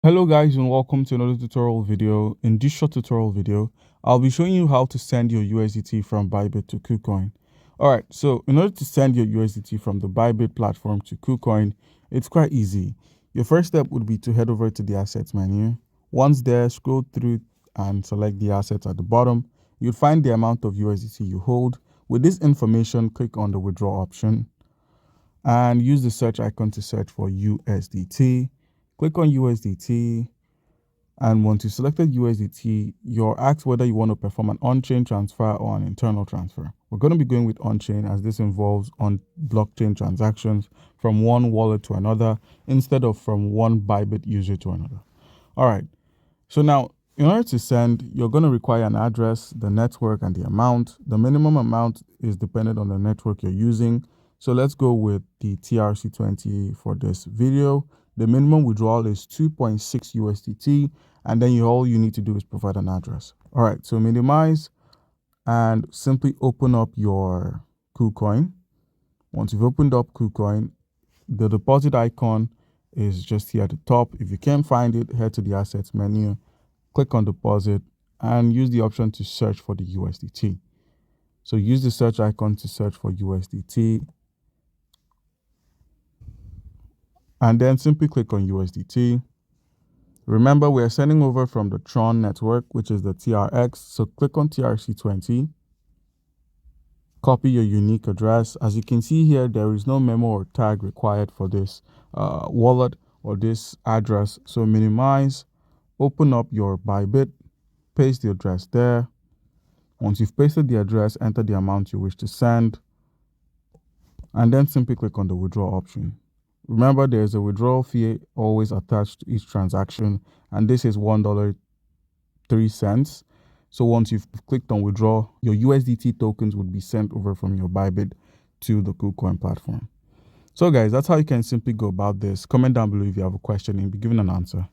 Hello guys, and welcome to another tutorial video. In this short tutorial video, I'll be showing you how to send your USDT from Bybit to Kucoin. Alright, so in order to send your USDT from the Bybit platform to Kucoin, it's quite easy. Your first step would be to head over to the assets menu. Once there, scroll through and select the assets at the bottom. You'll find the amount of USDT you hold. With this information, click on the withdraw option and use the search icon to search for USDT. Click on USDT, and once you selected USDT, you're asked whether you want to perform an on-chain transfer or an internal transfer. We're going to be going with on-chain as this involves on blockchain transactions from one wallet to another instead of from one Bybit user to another. All right, so now in order to send, you're going to require an address, the network, and the amount. The minimum amount is dependent on the network you're using. So let's go with the TRC20 for this video. The minimum withdrawal is 2.6 USDT, and then all you need to do is provide an address. All right, so minimize and simply open up your Kucoin. Once you've opened up Kucoin, the deposit icon is just here at the top. If you can't find it, head to the assets menu, click on deposit, and use the option to search for the USDT. So use the search icon to search for USDT, and then simply click on USDT. Remember, we're sending over from the Tron network, which is the TRX. So click on TRC20, copy your unique address. As you can see here, there is no memo or tag required for this wallet or this address. So minimize, open up your Bybit, paste the address there. Once you've pasted the address, enter the amount you wish to send, and then simply click on the withdraw option. Remember, there's a withdrawal fee always attached to each transaction, and this is $1.03. So once you've clicked on withdraw, your USDT tokens would be sent over from your Bybit to the Kucoin platform. So guys, that's how you can simply go about this. Comment down below if you have a question and be given an answer.